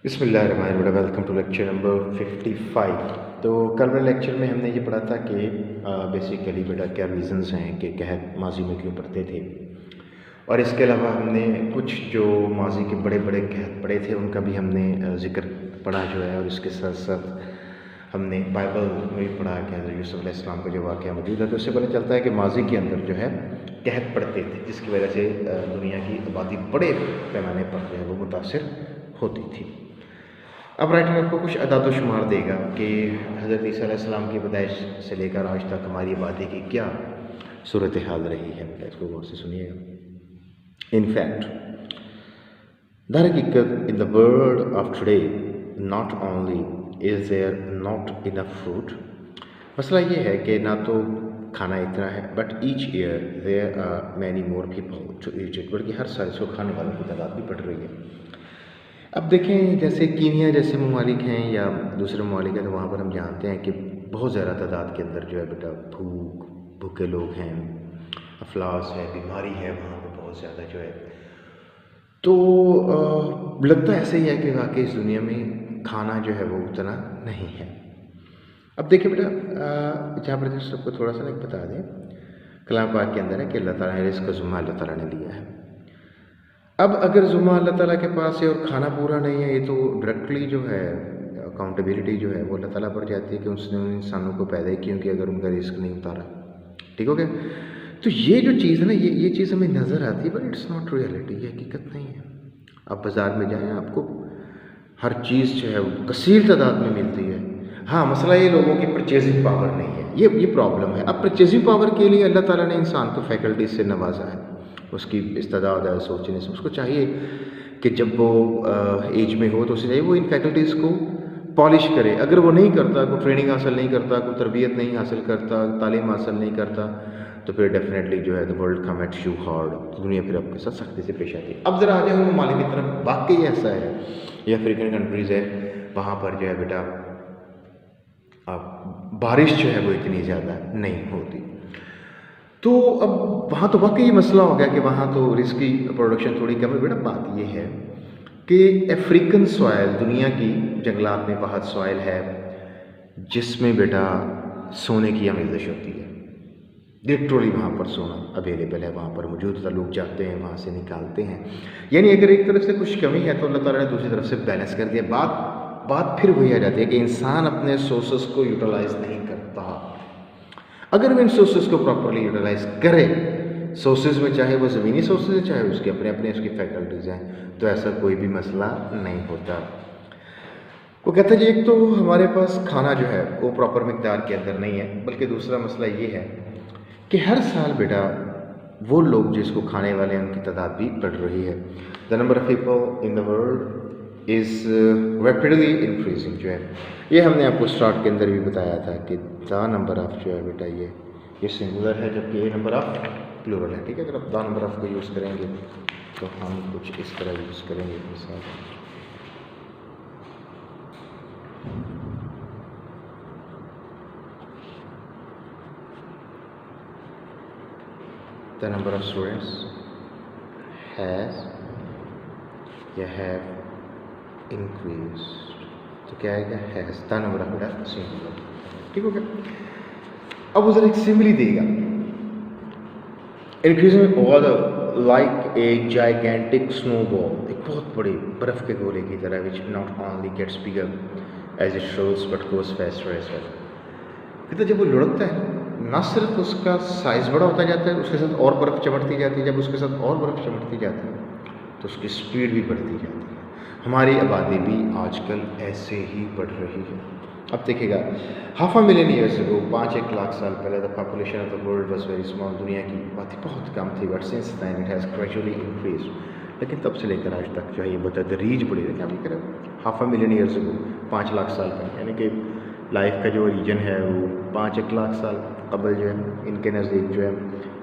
बिस्मिल्लाहिर्रहमानिर्रहीम। Welcome to lecture number 55। तो कल वाले लेक्चर में हमने ये पढ़ा था कि बेसिकली बेटा क्या रीज़न्स हैं कि कहत माजी में क्यों पढ़ते थे, और इसके अलावा हमने कुछ जो माजी के बड़े बड़े कहत पढ़े थे उनका भी हमने ज़िक्र पढ़ा जो है, और इसके साथ साथ हमने बाइबल में भी पढ़ा कि हज़रत यूसुफ़ अलैहिस्सलाम का जो वाक़या मौजूद है। तो उससे पता चलता है कि माजी के अंदर जो है कहत पढ़ते थे, जिसकी वजह से दुनिया की आबादी बड़े पैमाने पर जो है वो मुतासिर होती थी। अब राइटर आपको कुछ अदाद शुमार देगा कि हज़रत ईसा अलैहिस्सलाम की पैदाइश से लेकर आज तक हमारी आबादी की क्या सूरत हाल रही है। इसको गौर से सुनिएगा। इन फैक्ट दर हकीकत in the world of today not only is there not enough food, मसला ये है कि ना तो खाना इतना है, but each year there are many more people to eat it, बल्कि हर साल इसको खाने वालों की तादाद भी बढ़ रही है। अब देखें, जैसे कीनिया जैसे ममालिक हैं या दूसरे ममालिक हैं, तो वहाँ पर हम जानते हैं कि बहुत ज़्यादा तादाद के अंदर जो है बेटा भूखे लोग हैं, अफलास है, बीमारी है वहाँ पर बहुत ज़्यादा जो है। तो लगता ऐसे ही है कि वाकई इस दुनिया में खाना जो है वो उतना नहीं है। अब देखिए बेटा, जहाँ पर सबको थोड़ा सा बता दें, कलाम पाक के अंदर है कि अल्लाह ताला ने रिज़्क़ का ज़िम्मा अल्लाह ताला ने लिया है। अब अगर ज़िम्मा अल्लाह ताला के पास है और खाना पूरा नहीं है, ये तो डायरेक्टली जो है अकाउंटेबिलिटी जो है वो अल्लाह ताला पर जाती है कि उसने उन इंसानों को पैदा ही क्यों किया अगर उनका रिस्क नहीं उतारा। ठीक हो गया। तो ये जो चीज़ है ना, ये चीज़ हमें नज़र आती है, बट इट्स नॉट रियलिटी, ये हकीकत नहीं है। आप बाज़ार में जाएँ, आपको हर चीज़ जो है वो कसीर तादाद में मिलती है। हाँ, मसला ये लोगों की परचेजिंग पावर नहीं है, ये प्रॉब्लम है। अब परचेजिंग पावर के लिए अल्लाह ताला ने इंसान को फैकल्टीज से नवाजा है, उसकी इस्तेदाद है सोचने से। उसको चाहिए कि जब वो एज में हो तो उसे चाहिए वो इन फैकल्टीज़ को पॉलिश करे। अगर वो नहीं करता, कोई ट्रेनिंग हासिल नहीं करता, कोई तरबियत नहीं हासिल करता, तालीम हासिल नहीं करता, तो फिर डेफिनेटली जो है the world come at you hard, दुनिया फिर आपके साथ सख्ती से पेश आती है। अब ज़रा आ जाए उन ममालिक की तरफ, वाकई ऐसा है, ये अफ्रीकन कंट्रीज़ है, वहाँ पर जो है बेटा अब बारिश जो है वो इतनी ज़्यादा नहीं होती। तो अब वहाँ तो वाकई मसला हो गया कि वहाँ तो रिस्क की प्रोडक्शन थोड़ी कम है। बेटा बात ये है कि अफ्रीकन सॉइल, दुनिया की जंगलात में बहुत सॉइल है जिसमें बेटा सोने की आमेज़श होती है। लिटरली वहाँ पर सोना अवेलेबल है, वहाँ पर मौजूद है, लोग जाते हैं वहाँ से निकालते हैं। यानी अगर एक तरफ से कुछ कमी है तो अल्लाह ताला ने दूसरी तरफ से बैलेंस कर दिया। बात फिर वही आ जाती है कि इंसान अपने सोर्सेस को यूटिलाइज नहीं करता। अगर वो इन सोर्सेज को प्रॉपरली यूटिलाइज करे, सोर्सेज में चाहे वो ज़मीनी सोर्सेज हैं, चाहे उसके अपने उसकी फैकल्टीज़ हैं, तो ऐसा कोई भी मसला नहीं होता। वो कहते हैं जी, एक तो हमारे पास खाना जो है वो प्रॉपर मिकदार के अंदर नहीं है, बल्कि दूसरा मसला ये है कि हर साल बेटा वो लोग जिसको खाने वाले हैं उनकी तादाद भी बढ़ रही है। The number of people in the world is rapidly increasing जो है, ये हमने आपको स्टार्ट के अंदर भी बताया था कि द नंबर ऑफ़ जो है बेटा ये सिंगुलर है, जबकि ये नंबर ऑफ़ प्लूरल है। ठीक है, अगर आप द नंबर ऑफ़ को यूज़ करेंगे तो हम कुछ इस तरह यूज़ करेंगे। मिसाल the number of students has या have increased, तो क्या आएगा, has, the number of बेटा सिंगुलर। ठीक हो गया। अब उधर एक सिमिली देगा, increasing order like a gigantic snowball, एक बहुत बड़ी बर्फ़ के गोले की तरह, which not only gets bigger as it rolls but goes faster as well. कहते जब वो लुढ़कता है ना, सिर्फ उसका साइज़ बड़ा होता जाता है, उसके साथ और बर्फ़ चमटती जाती है। जब उसके साथ और बर्फ़ चमटती जाती है तो उसकी स्पीड भी बढ़ती जाती है। हमारी आबादी भी आजकल ऐसे ही बढ़ रही है। अब देखिएगा, 500 मिलियन ईयर्स अगो, 5-1 लाख साल पहले the population of the world was very small, दुनिया की आबादी बहुत कम थी, but since then it has gradually increase. लेकिन तब से लेकर आज तक जो है ये बतदरीज बढ़ी है। क्या करें, 500 मिलियन ईयर्स अगो, 5 लाख साल पहले, यानी कि लाइफ का जो रीजन है वो 5-1 लाख साल कबल जो है इनके नज़दीक जो है,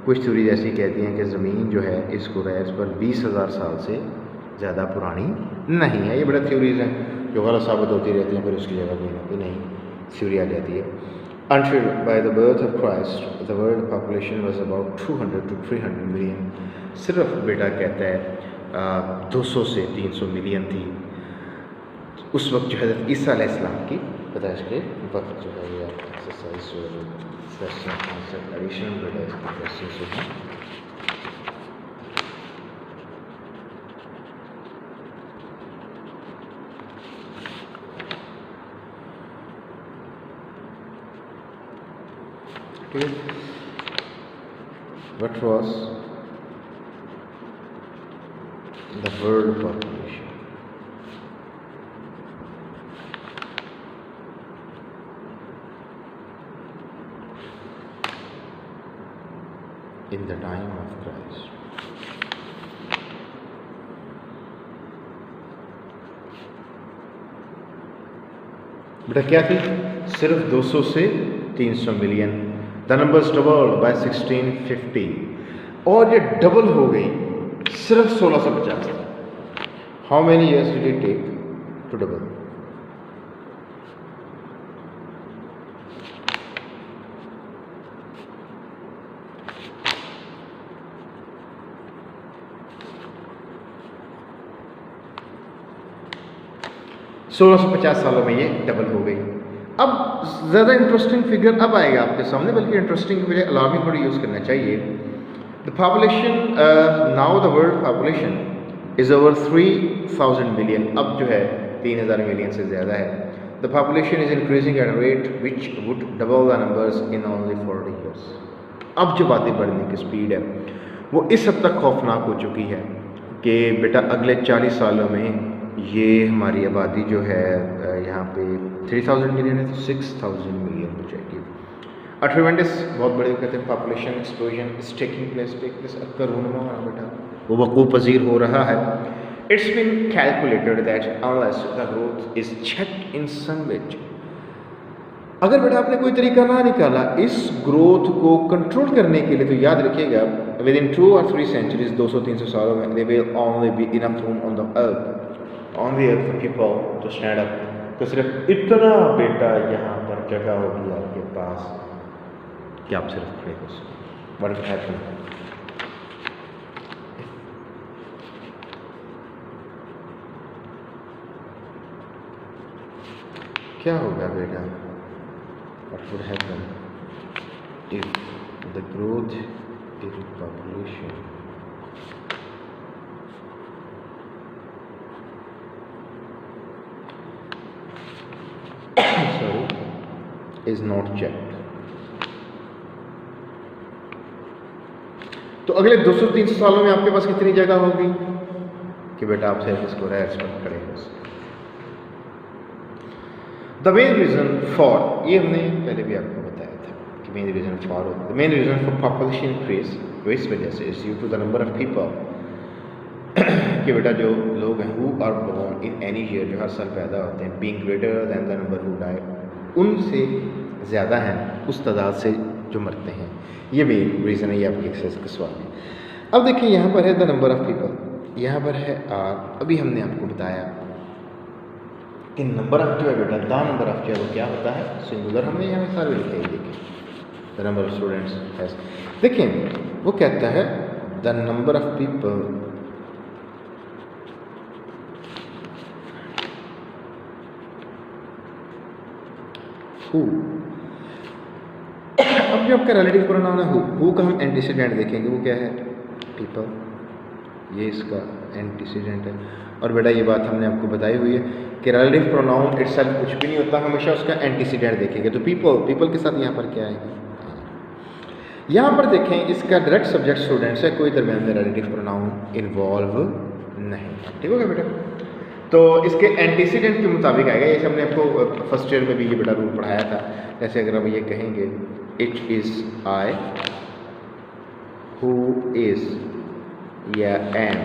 कुछ थ्योरीज ऐसी कहती हैं कि ज़मीन जो है इस कुरैश पर 20,000 साल से ज़्यादा पुरानी नहीं है। ये बड़ा थ्योरीज हैं जो गलत साबित होती रहती हैं, फिर उसकी जगह कोई ना कोई नई थ्योरी आ जाती है। Until by the birth of Christ, the world population was about 200 to 300 million। सिर्फ बेटा कहता है 200 से 300 मिलियन थी। उस वक्त जो हज़रत ईसा अलैहिस्सलाम की पैदाइश के वक्त जो है ये एक्सरसाइज क्वेश्चन एडिशनल क्वेश्चन जो है what was the world population in the time of Christ? बेटा क्या थी? सिर्फ 200 से 300 million. The numbers double by 1650 और ये डबल हो गई सिर्फ 1650 में। How many years did it take to double? सोलह सौ 50 सालों में ये डबल हो गई। अब ज़्यादा इंटरेस्टिंग फिगर अब आएगा आपके सामने, बल्कि इंटरेस्टिंग के बजाय अलार्मिंग वर्ड यूज़ करना चाहिए। The population now the world population is over 3000 million. अब जो है 3000 मिलियन से ज़्यादा है। The population is increasing at a rate which would double the numbers in only 40 years. अब जो बातें बढ़ने की स्पीड है वो इस हद तक खौफनाक हो चुकी है कि बेटा अगले 40 सालों में ये हमारी आबादी जो है यहाँ पे 3000 मिलियन है तो 6000 मिलियन हो जाएगी। अ ट्रिमेंडस बहुत बड़े कहते हैं population explosion is taking place अक्कर होना बेटा वो वक़ूफ़ पज़ीर हो रहा है। It's been calculated that unless the growth is checked in some which, अगर बेटा आपने कोई तरीका ना निकाला इस ग्रोथ को कंट्रोल करने के लिए तो याद रखिएगा विद इन 2 or 3 सेंचुरीज 200-300 सालों में they will only be enough room on the earth for people to stand up। तो सिर्फ इतना बेटा यहाँ पर जगह होगी आपके पास कि आप सिर्फ खड़े हो सकें। What will happen? क्या होगा बेटा? What would happen if the growth in population is not checked? तो अगले 200-300 सालों में आपके पास कितनी जगह होगी कि बेटा आप सिर्फ इसको रेस्ट पर खड़े हो सकें। द मेन रीज़न फॉर, ये हमने पहले भी आपको बताया था कि main reason for the main reason for population increase वो इस वजह से is due to the number of people कि बेटा जो लोग हैं who are born in any year जो हर साल पैदा होते हैं being greater than the number who die, उनसे ज़्यादा हैं उस तादाद से जो मरते हैं। ये मेन रीज़न है, ये आपकी एक्सरसाइज का सवाल है। अब देखिए यहाँ पर है द नंबर ऑफ़ पीपल, यहाँ पर है आर। अभी हमने आपको बताया कि नंबर ऑफ़ जो है बेटा द नंबर ऑफ़ जो है वो क्या होता है सिंगुलर। हमने यहाँ सारे लिखे ही देखें the number of students has. देखें वो कहता है the number of people who. अब जो आपका रिलेटिव प्रोनाउन है हु का हम एंटीसीडेंट देखेंगे, वो क्या है पीपल, ये इसका एंटीसीडेंट है। और बेटा ये बात हमने आपको बताई हुई है कि रिलेटिव प्रोनाउन इटसेल्फ कुछ भी नहीं होता, हमेशा उसका एंटीसीडेंट देखेंगे। तो पीपल के साथ यहाँ पर क्या आएगा, यहाँ पर देखें इसका डायरेक्ट सब्जेक्ट स्टूडेंट्स है, कोई दरमियान में रिलेटिव प्रोनाउन इन्वॉल्व नहीं। ठीक हो गया बेटा। तो इसके एंटीसीडेंट के मुताबिक आएगा। ये हमने आपको फर्स्ट ईयर में भी ये बेटा रूल पढ़ाया था। जैसे अगर हम ये कहेंगे it is I who is या एम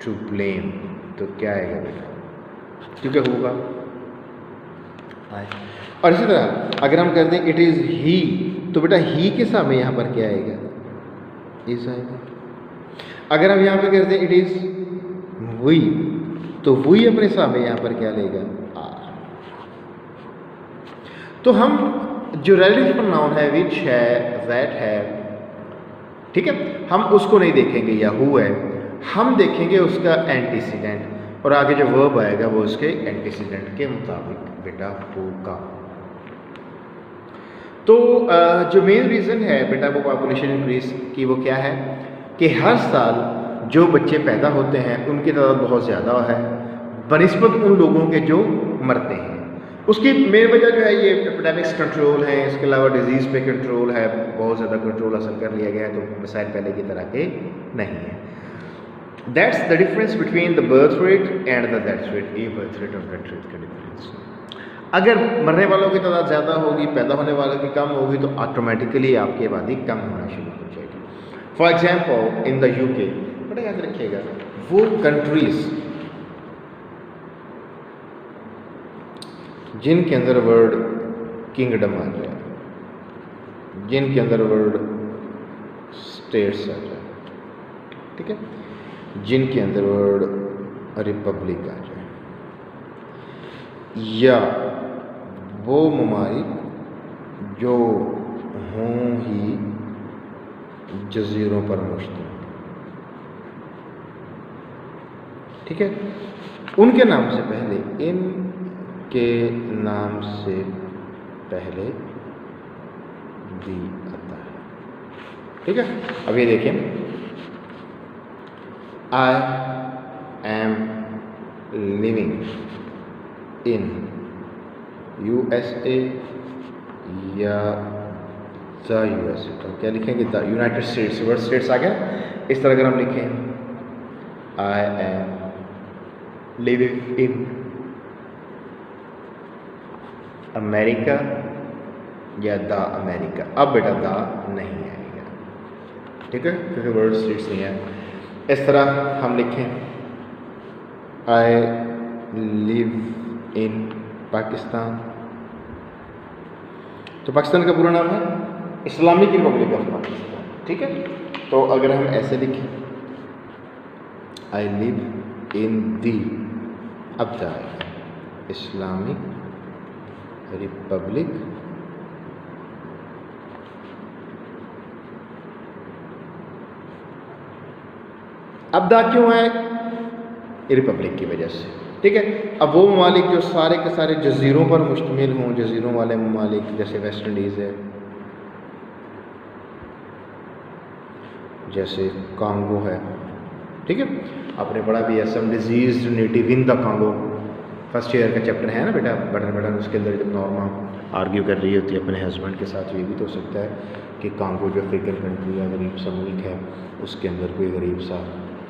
टू ब्लेम, तो क्या आएगा बेटा, क्योंकि होगा आई। और इसी तरह अगर हम कर दें इट इज़ ही, तो बेटा ही के सामने यहाँ पर क्या आएगा, इज़ आएगा। अगर हम यहाँ पे कर दें इट इज़ वी, तो वही अपने सामने यहाँ पर क्या लेगा, आर। तो हम जो रिलेटिव प्रोनाउन है विच है दैट है, ठीक है, हम उसको नहीं देखेंगे या हु है, हम देखेंगे उसका एंटीसीडेंट। और आगे जो वर्ब आएगा वो उसके एंटीसीडेंट के मुताबिक बेटा होगा। तो जो मेन रीज़न है बेटा वो पॉपुलेशन इंक्रीज की वो क्या है कि हर साल जो बच्चे पैदा होते हैं उनकी तादाद बहुत ज़्यादा है बनिस्बत उन लोगों के जो मरते हैं। उसकी मेन वजह जो है ये एपिडेमिक्स कंट्रोल है, इसके अलावा डिजीज़ पे कंट्रोल है, बहुत ज़्यादा कंट्रोल हासिल कर लिया गया है, तो मसाइल पहले की तरह के नहीं है। That's the difference between the birth rate and the death rate. ये बर्थ रेट और डेथ रेट का डिफरेंस। अगर मरने वालों की तादाद ज़्यादा होगी, पैदा होने वालों की कम होगी, तो ऑटोमेटिकली आपकी आबादी कम होना शुरू हो जाएगी। For example in the UK, बड़ा याद रखिएगा, वो कंट्रीज़ जिनके अंदर वर्ड किंगडम आ जाए, जिनके अंदर वर्ड स्टेट्स आ जाए, ठीक है, जिनके अंदर वर्ड रिपब्लिक आ जाए, या वो ममालिक जो हों ही जजीरों पर मुश्तमिल, ठीक है, उनके नाम से पहले, इनके नाम से पहले दी आता है, ठीक है। अब ये देखें, I am living in USA या द USA, तो क्या लिखेंगे, the united states, word states आ गया। इस तरह अगर हम लिखें I am living in America या द अमेरिका, अब बेटा द नहीं आएगा, ठीक है, क्योंकि वर्ड स्टेट्स नहीं है। इस तरह हम लिखें आई लिव इन पाकिस्तान, तो पाकिस्तान का पूरा नाम है इस्लामिक रिपब्लिक ऑफ पाकिस्तान, ठीक है। तो अगर हम ऐसे लिखें आई लिव इन दी, अब जाएगा इस्लामिक रिपब्लिक अब दा क्यों है, रिपब्लिक की वजह से, ठीक है। अब वो ममालिक जो सारे के सारे जजीरों पर मुश्तमिल हों, जजीरों वाले ममालिक जैसे वेस्ट इंडीज़ है, जैसे कांगो है, ठीक है, आपने पढ़ा भी है some disease native in the Congo, first year का चैप्टर है ना बेटा, बटन उसके अंदर जब नॉर्मा आर्ग्यू कर रही होती है अपने हस्बैंड के साथ, ये भी तो हो सकता है कि कांगो जो अफ्रीकन कंट्री है, गरीब सा मुल्क है, उसके अंदर कोई गरीब सा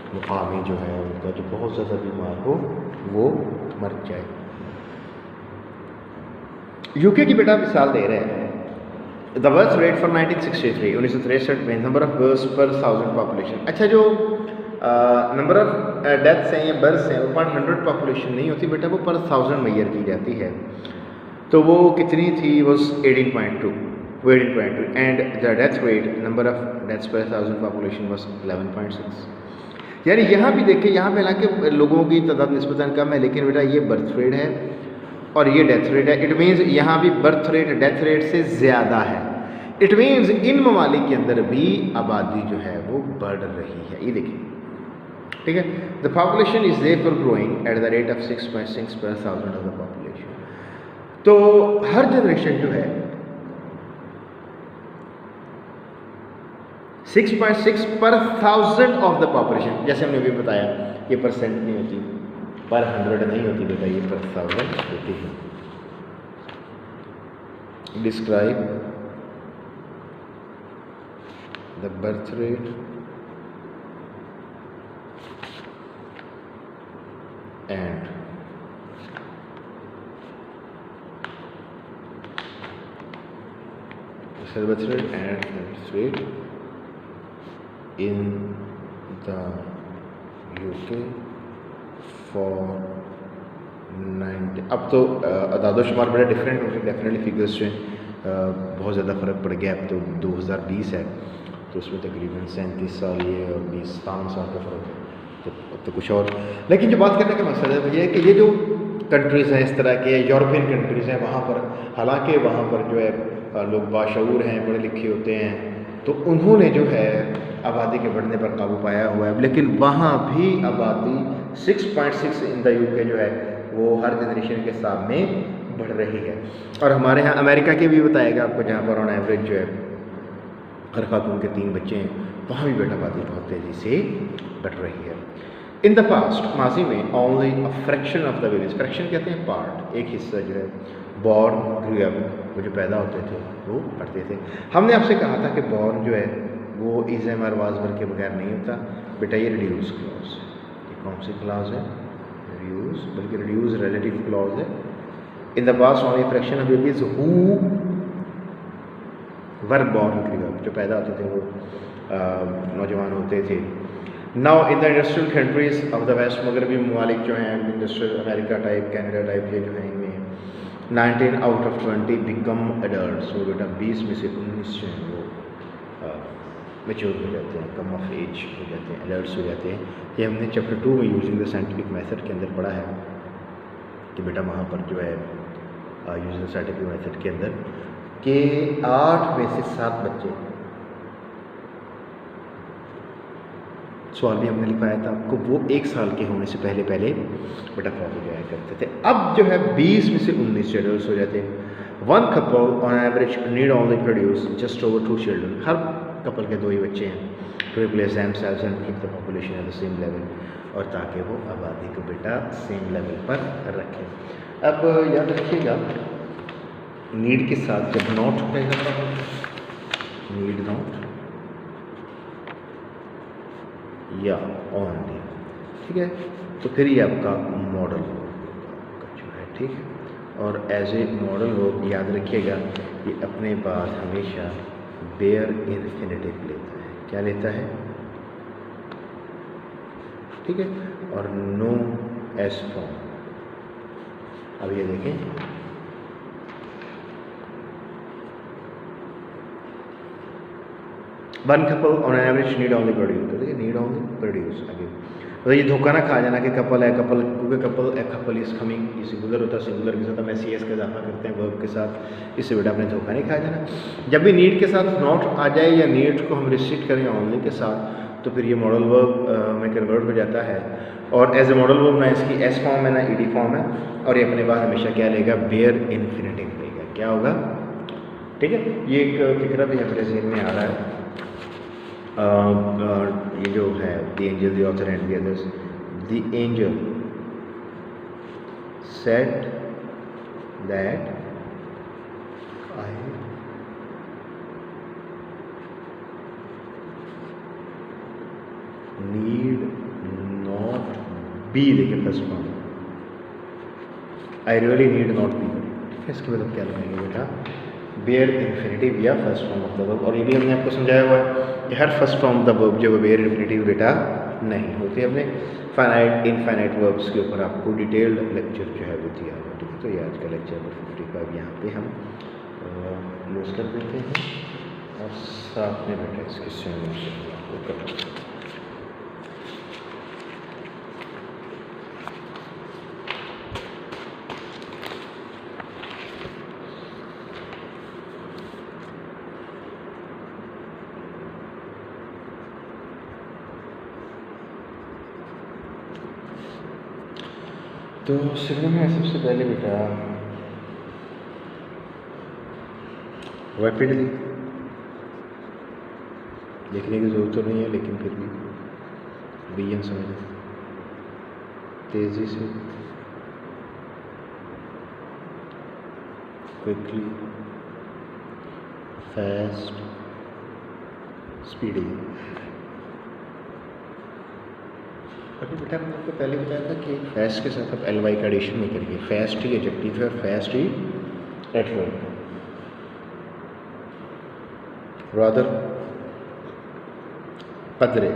मुकामी जो है उनका जो बहुत ज़्यादा बीमार हो वो मर जाए। यूके की बेटा मिसाल दे रहे हैं, द बर्थ रेट फॉर 1963 1963 में नंबर ऑफ बर्थ पर 1000 पॉपुलेशन। अच्छा, जो नंबर ऑफ डेथ्स हैं या बर्थ्स हैं वो पर 100 पॉपुलेशन नहीं होती बेटा, वो पर 1000 मेजर की जाती है। तो वो कितनी थी, वो 18.2 and the death rate number of deaths पर 1000 पॉपुलेशन वॉज 11.6। यानी यहाँ भी देखिए, यहाँ पे हालांकि लोगों की तादाद निस्बतन कम है, लेकिन बेटा ये बर्थ रेट है और ये डेथ रेट है। इट मीन्स यहाँ भी बर्थ रेट डेथ रेट से ज़्यादा है। इट मीन्स इन ममालिक के अंदर भी आबादी जो है वो बढ़ रही है। ये देखिए, ठीक है, the population is therefore growing at the rate of 6.6 पर 1000 ऑफ द पॉपुलेशन। तो हर जनरेशन जो है 6.6 पर 1000 ऑफ द पॉपुलेशन, जैसे हमने भी बताया ये परसेंट नहीं होती, पर 100 नहीं होती बेटा, ये पर 1000 होती है। Describe the birth rate and birth rate and death rate in the UK for 90। अब तो अदादोशुमार बड़े डिफरेंट होंगे, डेफिनेटली फिगर्स जो हैं बहुत ज़्यादा फ़र्क पड़ गया। अब तो 2020 है, तो उसमें तकरीबन 37 साल ये और 20 साल का फ़र्क है, तो कुछ और। लेकिन जो बात करने का मकसद है भैया कि ये जो कंट्रीज़ हैं इस तरह के यूरोपियन कंट्रीज़ हैं, वहाँ पर हालांकि वहाँ पर जो है लोग बाशऊर हैं, पढ़े लिखे होते हैं, तो उन्होंने जो है आबादी के बढ़ने पर काबू पाया हुआ है, लेकिन वहाँ भी आबादी 6.6 इन द यूके जो है वो हर जनरेशन के साथ में बढ़ रही है। और हमारे यहाँ अमेरिका के भी बताएगा आपको, जहाँ पर ऑन एवरेज जो है हर खातून के 3 बच्चे हैं, वहाँ भी बेटा आबादी बहुत तेज़ी से बढ़ रही है। इन द पास्ट, माजी में, only a fraction of the babies, fraction कहते हैं पार्ट, एक हिस्सा जो है, बॉर्न ग्रू अप, वो जो पैदा होते थे वो बढ़ते थे। हमने आपसे कहा था कि बॉर्न जो है वो इज़म और वाजबर के बगैर नहीं होता बेटा, ये रिड्यूस क्लॉज, ये कौन सी क्लॉज है? रिड्यूस, बल्कि रिड्यूस रिलेटिव क्लॉज है। In the past only fraction of babies who were born grew up, जो पैदा होते थे वो नौजवान होते थे। Now in the industrial countries of the west, मगरबी ममालिक जो हैं, industrial America type, Canada type, ये जो हैं, इनमें 19 आउट ऑफ 20 बिकम एडल्ट्स, वो बेटा 20 में से 19 जो हैं वो मेच्योर हो जाते हैं, कम ऑफ एज हो जाते हैं, एडल्ट्स हो जाते हैं। ये हमने चैप्टर 2 में यूजिंग द साइंटिफिक मेथड के अंदर पढ़ा है कि बेटा वहाँ पर जो है यूजिंग द साइंटिफिक मेथड के अंदर कि 8 में से 7 बच्चे, सवाल भी हमने लिखवाया था आपको, वो 1 साल के होने से पहले बेटा फौत हो जाया करते थे। अब जो है 20 में से 19 एडल्ट्स हो जाते हैं। One couple on average need only produce just over 2 children, हर कपल के 2 ही बच्चे हैं, to replace themselves and keep the population at the same level, और ताकि वो आबादी को बेटा सेम लेवल पर रखें। अब याद रखिएगा, नीड के साथ जब नॉट रहेगा, नीड नॉट या ओनली, ठीक है, तो फिर ये आपका मॉडल जो है, ठीक है। और एज ए मॉडल वर्ब याद रखिएगा, ये अपने बाद हमेशा बेयर इन्फिनेटिव लेता है। क्या लेता है? ठीक है, और नो एस फॉर्म। अब ये देखें, one couple on average need only produce, देखिए नीड ओनली प्रोड्यूस। आगे तो ये धोखा ना खा जाना कि कपल है, कपल, क्योंकि कपल इज कमिंग, ये सिंगुलर होता है, सिंगुलर के साथ हम एस का इजाफा करते हैं वर्ब के साथ, इससे बेटा आपने धोखा नहीं खाया जाना। जब भी नीड के साथ नॉट आ जाए या नीड को हम रिस्ट्रिक्ट करें ओनली के साथ, तो फिर ये मॉडल वर्ब में कन्वर्ट हो जाता है। और एज ए मॉडल वर्ब ना इसकी एस फॉर्म है ना ईडी फॉर्म है, और ये अपने बाद हमेशा क्या लेगा? बेयर इन्फिनेटिव लेगा। क्या होगा? ठीक है, ये एक फिक्रा भी हमारे ज़हन में आ रहा है। ये जो है the angel, the author and the others, the angel said that I need not be, देखिए first form, I really need not be. ठीक है, इसके मतलब क्या लगाएंगे बेटा? बेयर इन्फिनेटिव या first form of the verb. और ये भी हमने आपको समझाया हुआ है कि हर first form of the verb जो बेयर इन्फिनेटिव बेटा नहीं होती। हमने फाइनाइट इनफाइनाइट वर्ब्स के ऊपर आपको डिटेल्ड लेक्चर जो है वो दिया हुआ। ठीक है, तो ये आज का लेक्चर नंबर 55 यहाँ पे हम क्लोज कर देते हैं, और साथ में बेटा इसके सोल्यूशन को करते हैं। तो शुरू में सबसे पहले बेटा रैपिडली लिखने की ज़रूरत तो नहीं है, लेकिन फिर भी बीएन समझ, तेज़ी से, क्विकली, फास्ट, स्पीडी। अभी बेटा मैंने आपको पहले बताया था कि फैस्ट के साथ आप एल का एडिशन नहीं करिए। फैस्ट ही एडजेक्टिव है और फैस्ट ही एडवर्ब। रादर पदरे,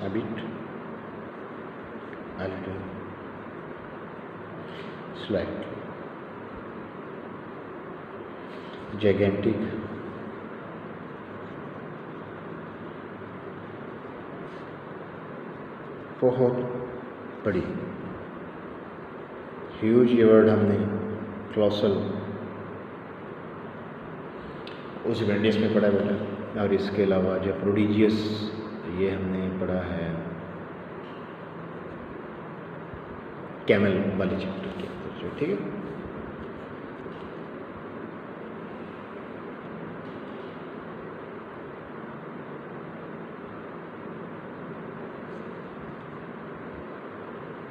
a bit, a little, slightly, gigantic, बहुत बड़ी, ह्यूज ये वर्ड हमने, क्लोसल, उस वेंडियस में पढ़ा है बेटा। और इसके अलावा जो प्रोडिजियस, ये हमने पढ़ा है कैमल वाले चैप्टर के अंदर, ठीक है।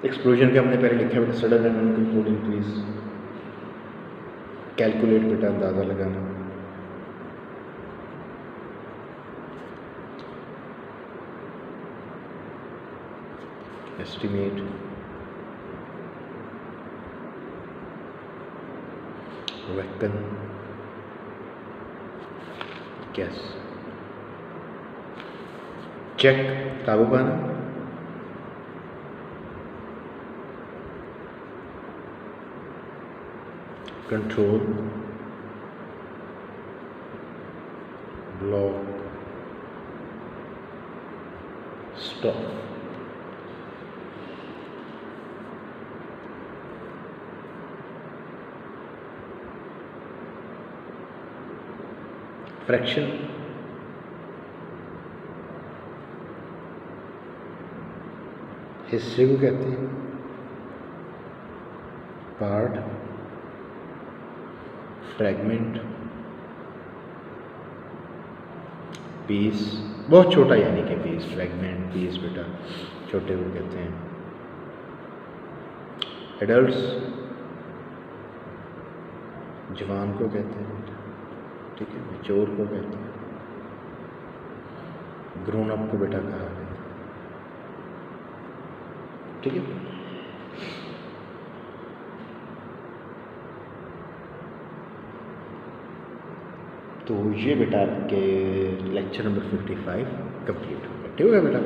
एक्सप्लोजन के हमने पहले लिखा है बेटा, sudden and uncontrolled increase, calculate बेटा, अंदाज़ा लगाना। एस्टिमेट, reckon, guess, check, काबू पाना, कंट्रोल, ब्लॉक, स्टॉप। फ्रैक्शन, हिस्से को कहते हैं, पार्ट, फ्रैगमेंट, पीस, बहुत छोटा यानी कि पीस, फ्रैगमेंट, पीस बेटा छोटे को कहते हैं। एडल्ट्स, जवान को कहते हैं बेटा, ठीक है। मैच्योर को कहते हैं, ग्रोन अप को बेटा कहा है, ठीक है। तो ये बेटा आपके लेक्चर नंबर 55 कंप्लीट होगा, ठीक है बेटा।